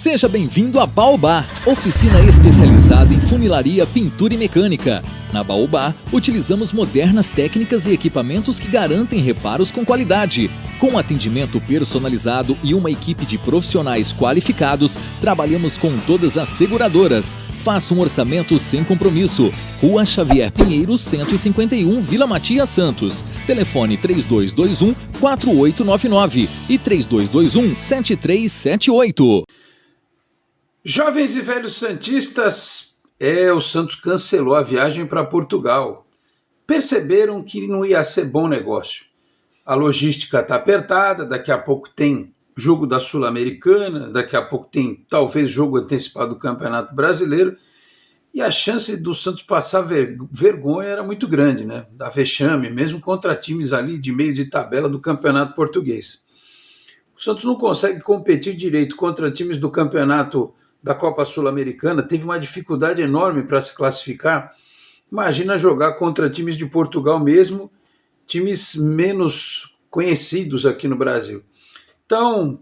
Seja bem-vindo a Baobá, oficina especializada em funilaria, pintura e mecânica. Na Baobá, utilizamos modernas técnicas e equipamentos que garantem reparos com qualidade. Com atendimento personalizado e uma equipe de profissionais qualificados, trabalhamos com todas as seguradoras. Faça um orçamento sem compromisso. Rua Xavier Pinheiro, 151, Vila Matias, Santos. Telefone 3221-4899 e 3221-7378. Jovens e velhos santistas, o Santos cancelou a viagem para Portugal. Perceberam que não ia ser bom negócio. A logística está apertada, daqui a pouco tem jogo da Sul-Americana, daqui a pouco tem talvez jogo antecipado do Campeonato Brasileiro, e a chance do Santos passar vergonha era muito grande, né? Da vexame, mesmo contra times ali de meio de tabela do Campeonato Português. O Santos não consegue competir direito contra times do Campeonato da Copa Sul-Americana, teve uma dificuldade enorme para se classificar. Imagina jogar contra times de Portugal mesmo, times menos conhecidos aqui no Brasil. Então,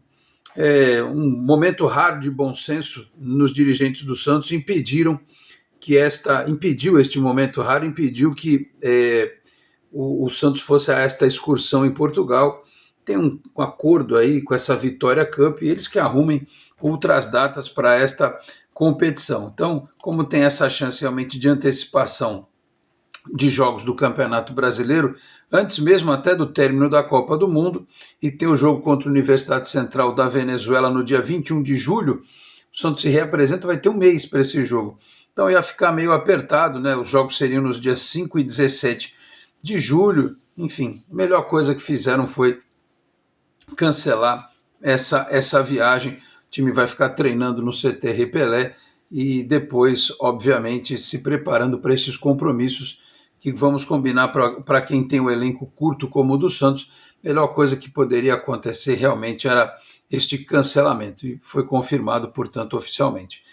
um momento raro de bom senso nos dirigentes do Santos impediu que o Santos fosse a esta excursão em Portugal. Tem um acordo aí com essa Vitória Cup e eles que arrumem outras datas para esta competição. Então, como tem essa chance realmente de antecipação de jogos do Campeonato Brasileiro, antes mesmo até do término da Copa do Mundo, e tem o jogo contra a Universidade Central da Venezuela no dia 21 de julho, o Santos se reapresenta, vai ter um mês para esse jogo. Então ia ficar meio apertado, né? Os jogos seriam nos dias 5 e 17 de julho. Enfim, a melhor coisa que fizeram foi cancelar essa viagem. O time vai ficar treinando no CT Rei Pelé e depois, obviamente, se preparando para esses compromissos que vamos combinar para quem tem um elenco curto como o do Santos. A melhor coisa que poderia acontecer realmente era este cancelamento e foi confirmado, portanto, oficialmente.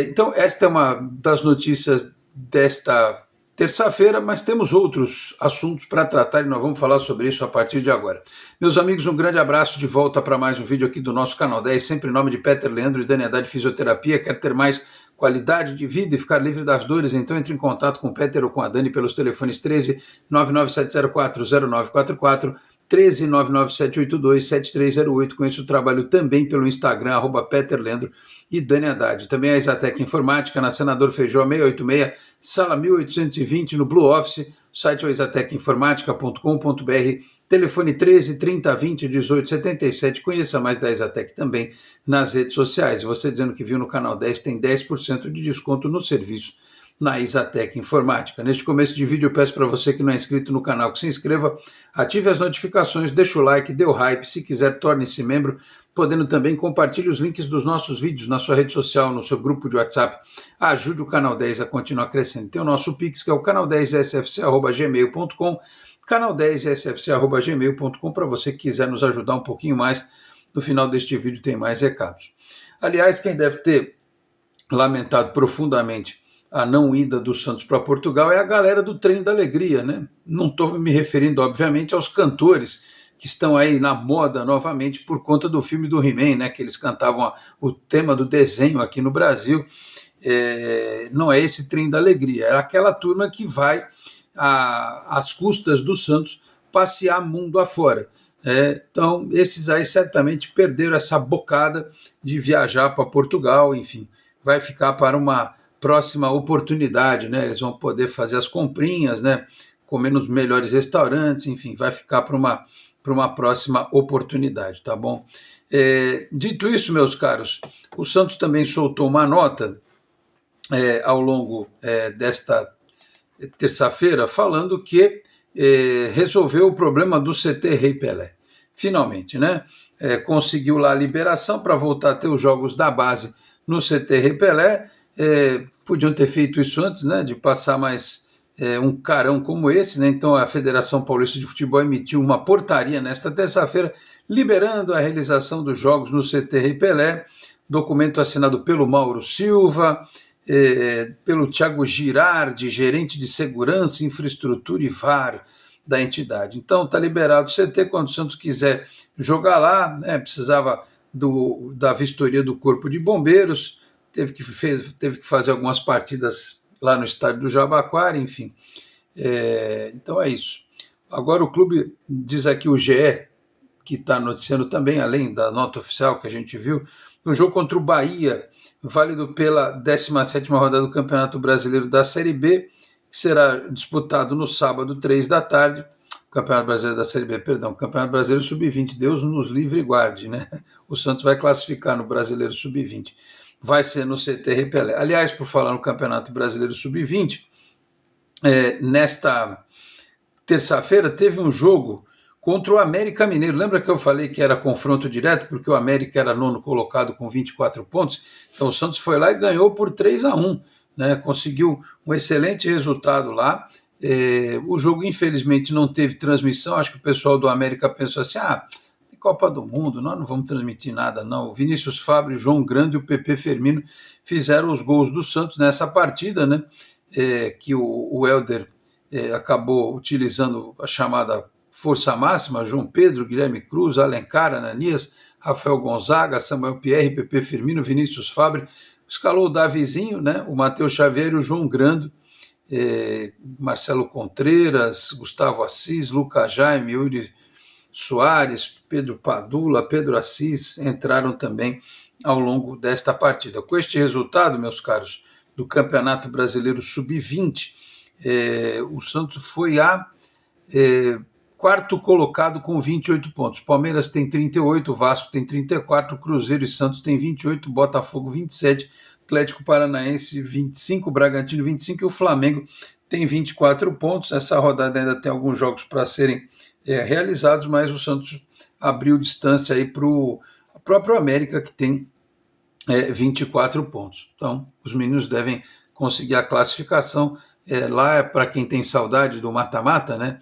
Então, esta é uma das notícias desta terça-feira, mas temos outros assuntos para tratar e nós vamos falar sobre isso a partir de agora. Meus amigos, um grande abraço, de volta para mais um vídeo aqui do nosso Canal 10, sempre em nome de Peter Leandro e Dani Haddad Fisioterapia. Quer ter mais qualidade de vida e ficar livre das dores? Então entre em contato com o Peter ou com a Dani pelos telefones 13 997040944, 13 997827308. Conheço o trabalho também pelo Instagram, @PeterLeandro e Dani Haddad. Também a Exatec Informática, na Senador Feijó 686, sala 1820, no Blue Office. O site é exatecinformatica.com.br, telefone 13 30 20 18 77. Conheça mais da Exatec também nas redes sociais. Você dizendo que viu no Canal 10 tem 10% de desconto no serviço na Exatec Informática. Neste começo de vídeo eu peço para você que não é inscrito no canal que se inscreva, ative as notificações, deixa o like, dê o hype, se quiser torne-se membro, podendo também compartilhe os links dos nossos vídeos na sua rede social, no seu grupo de WhatsApp. Ajude o Canal 10 a continuar crescendo. Tem o nosso Pix, que é o canal10sfc@gmail.com, canal10sfc@gmail.com, para você que quiser nos ajudar um pouquinho mais. No final deste vídeo tem mais recados. Aliás, quem deve ter lamentado profundamente a não ida do Santos para Portugal é a galera do Trem da Alegria, né? Não estou me referindo, obviamente, aos cantores que estão aí na moda novamente por conta do filme do He-Man, né? Que eles cantavam o tema do desenho aqui no Brasil. Não é esse Trem da Alegria, é aquela turma que vai às custas do Santos passear mundo afora. Então, esses aí certamente perderam essa bocada de viajar para Portugal, enfim, vai ficar para uma próxima oportunidade, né? Eles vão poder fazer as comprinhas, né? Comer nos melhores restaurantes, enfim, vai ficar para uma próxima oportunidade, tá bom? Dito isso, meus caros, o Santos também soltou uma nota ao longo desta terça-feira, falando que resolveu o problema do CT Rei Pelé. Finalmente, né? Conseguiu lá a liberação para voltar a ter os jogos da base no CT Rei Pelé. Podiam ter feito isso antes, né, de passar mais um carão como esse, né? Então a Federação Paulista de Futebol emitiu uma portaria nesta terça-feira liberando a realização dos jogos no CT Rei Pelé, documento assinado pelo Mauro Silva, pelo Thiago Girardi, gerente de segurança, infraestrutura e VAR da entidade. Então está liberado o CT, quando o Santos quiser jogar lá, né, precisava da vistoria do Corpo de Bombeiros, teve que fazer algumas partidas lá no estádio do Jabaquara, enfim. Então é isso. Agora o clube, diz aqui o GE, que está noticiando também, além da nota oficial que a gente viu, no jogo contra o Bahia, válido pela 17ª rodada do Campeonato Brasileiro da Série B, que será disputado no sábado, 3 da tarde, Campeonato Brasileiro da Série B, perdão, Campeonato Brasileiro Sub-20, Deus nos livre e guarde, né? O Santos vai classificar no Brasileiro Sub-20, vai ser no CT Pelé. Aliás, por falar no Campeonato Brasileiro Sub-20, nesta terça-feira teve um jogo contra o América Mineiro. Lembra que eu falei que era confronto direto, porque o América era nono colocado com 24 pontos? Então o Santos foi lá e ganhou por 3-1, né? Conseguiu um excelente resultado lá. O jogo, infelizmente, não teve transmissão. Acho que o pessoal do América pensou assim, tem Copa do Mundo, nós não vamos transmitir nada, não. O Vinícius Fábio, João Grande e o Pepe Firmino fizeram os gols do Santos nessa partida, né? Que o Helder acabou utilizando a chamada força máxima, João Pedro, Guilherme Cruz, Alencar, Ananias, Rafael Gonzaga, Samuel Pierre, Pepe Firmino, Vinícius Fábio, escalou o Davizinho, né, o Matheus Xavier e o João Grando, Marcelo Contreras, Gustavo Assis, Lucas Jaime, Yuri Soares, Pedro Padula, Pedro Assis, entraram também ao longo desta partida. Com este resultado, meus caros, do Campeonato Brasileiro Sub-20, o Santos foi quarto colocado com 28 pontos. Palmeiras tem 38, Vasco tem 34, Cruzeiro e Santos tem 28, Botafogo 27, Atlético Paranaense 25, Bragantino 25 e o Flamengo tem 24 pontos. Essa rodada ainda tem alguns jogos para serem realizados, mas o Santos abriu distância aí para o próprio América, que tem 24 pontos. Então, os meninos devem conseguir a classificação. Lá, para quem tem saudade do mata-mata, né?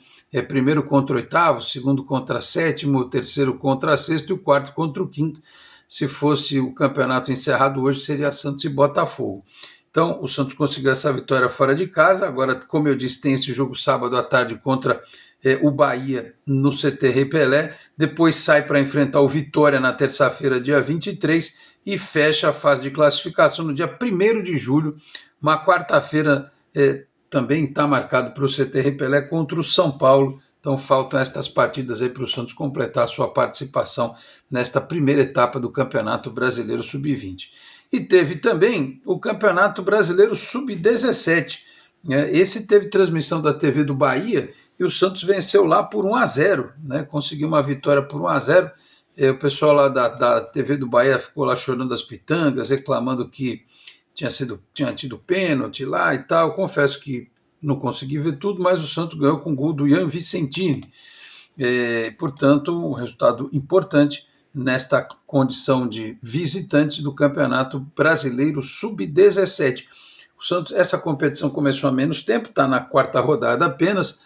Primeiro contra o oitavo, segundo contra sétimo, terceiro contra sexto e o quarto contra o quinto. Se fosse o campeonato encerrado hoje, seria Santos e Botafogo. Então, o Santos conseguiu essa vitória fora de casa. Agora, como eu disse, tem esse jogo sábado à tarde contra o Bahia no CT Pelé. Depois sai para enfrentar o Vitória na terça-feira, dia 23, e fecha a fase de classificação no dia 1º de julho, uma quarta-feira. Também está marcado para o CT Pelé contra o São Paulo. Então faltam estas partidas aí para o Santos completar a sua participação nesta primeira etapa do Campeonato Brasileiro Sub-20. E teve também o Campeonato Brasileiro Sub-17. Esse teve transmissão da TV do Bahia e o Santos venceu lá por 1-0, né? Conseguiu uma vitória por 1-0. O pessoal lá da TV do Bahia ficou lá chorando as pitangas, reclamando que tinha tido pênalti lá e tal. Confesso que não consegui ver tudo, mas o Santos ganhou com o gol do Ian Vicentini. Portanto, um resultado importante nesta condição de visitante do Campeonato Brasileiro Sub-17. O Santos, essa competição começou há menos tempo, está na 4ª rodada apenas.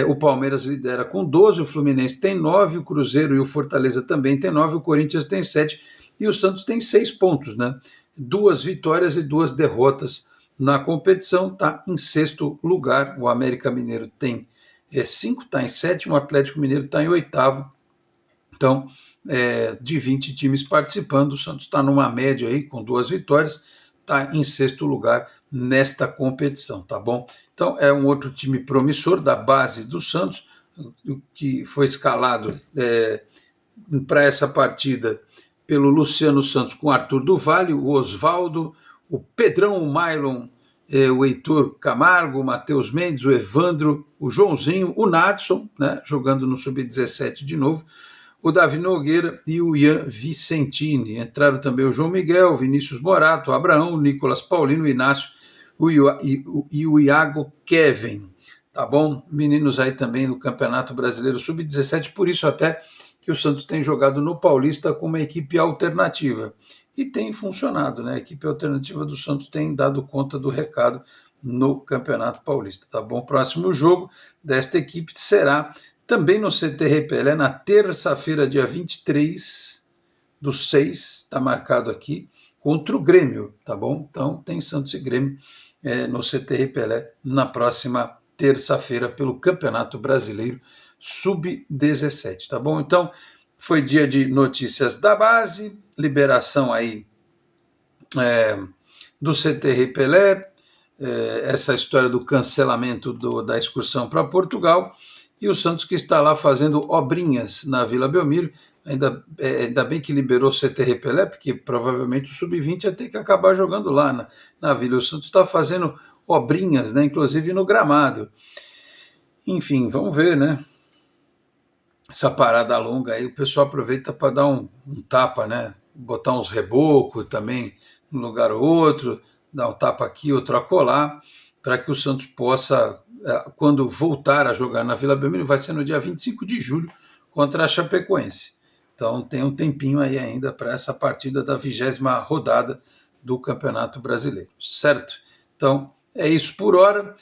O Palmeiras lidera com 12, o Fluminense tem 9, o Cruzeiro e o Fortaleza também tem 9, o Corinthians tem 7 e o Santos tem 6 pontos, né? 2 vitórias e 2 derrotas na competição, está em 6º lugar. O América Mineiro tem 5, está em 7º, o Atlético Mineiro está em 8º. Então, de 20 times participando, o Santos está numa média aí com 2 vitórias, está em 6º lugar nesta competição, tá bom? Então, é um outro time promissor da base do Santos, que foi escalado para essa partida pelo Luciano Santos com Arthur do Vale, o Osvaldo, o Pedrão, o Mailon, o Heitor Camargo, o Matheus Mendes, o Evandro, o Joãozinho, o Nadson, né, jogando no Sub-17 de novo, o Davi Nogueira e o Ian Vicentini. Entraram também o João Miguel, o Vinícius Morato, o Abraão, o Nicolas Paulino, o Inácio e o Iago Kevin. Tá bom? Meninos aí também do Campeonato Brasileiro Sub-17, por isso até que o Santos tem jogado no Paulista com uma equipe alternativa. E tem funcionado, né? A equipe alternativa do Santos tem dado conta do recado no Campeonato Paulista, tá bom? O próximo jogo desta equipe será também no CT Pelé, na terça-feira, dia 23/6, está marcado aqui, contra o Grêmio, tá bom? Então tem Santos e Grêmio no CT Pelé na próxima terça-feira pelo Campeonato Brasileiro Sub-17, tá bom? Então, foi dia de notícias da base, liberação aí do CTR Pelé, essa história do cancelamento da excursão para Portugal, e o Santos que está lá fazendo obrinhas na Vila Belmiro. Ainda bem que liberou o CTR Pelé, porque provavelmente o Sub-20 ia ter que acabar jogando lá na Vila. O Santos está fazendo obrinhas, né, inclusive no gramado. Enfim, vamos ver, né? Essa parada longa aí, o pessoal aproveita para dar um tapa, né? Botar uns rebocos também num lugar ou outro, dar um tapa aqui, outro acolá, para que o Santos possa, quando voltar a jogar na Vila Belmiro, vai ser no dia 25 de julho contra a Chapecoense. Então tem um tempinho aí ainda para essa partida da 20ª rodada do Campeonato Brasileiro, certo? Então é isso por hora.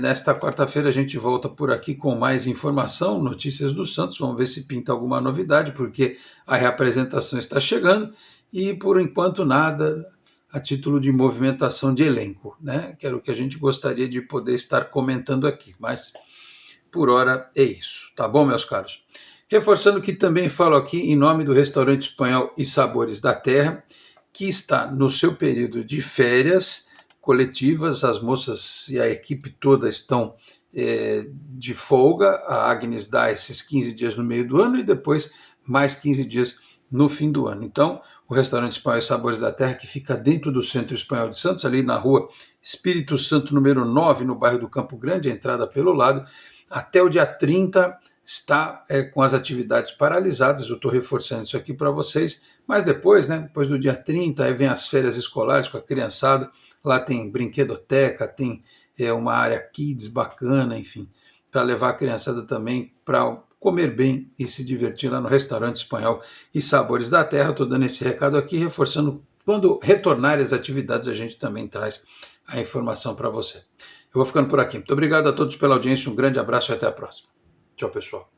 Nesta quarta-feira a gente volta por aqui com mais informação, notícias do Santos. Vamos ver se pinta alguma novidade, porque a reapresentação está chegando e por enquanto nada a título de movimentação de elenco, né? Que era o que a gente gostaria de poder estar comentando aqui, mas por hora é isso, tá bom, meus caros? Reforçando que também falo aqui em nome do Restaurante Espanhol e Sabores da Terra, que está no seu período de férias coletivas, as moças e a equipe toda estão de folga, a Agnes dá esses 15 dias no meio do ano e depois mais 15 dias no fim do ano. Então, o Restaurante Espanhol e Sabores da Terra, que fica dentro do Centro Espanhol de Santos, ali na rua Espírito Santo, número 9, no bairro do Campo Grande, a entrada pelo lado, até o dia 30 está com as atividades paralisadas. Eu estou reforçando isso aqui para vocês, mas depois, né, depois do dia 30, aí vem as férias escolares com a criançada. Lá tem brinquedoteca, tem uma área kids bacana, enfim, para levar a criançada também para comer bem e se divertir lá no Restaurante Espanhol e Sabores da Terra. Estou dando esse recado aqui, reforçando, quando retornarem as atividades, a gente também traz a informação para você. Eu vou ficando por aqui. Muito obrigado a todos pela audiência, um grande abraço e até a próxima. Tchau, pessoal.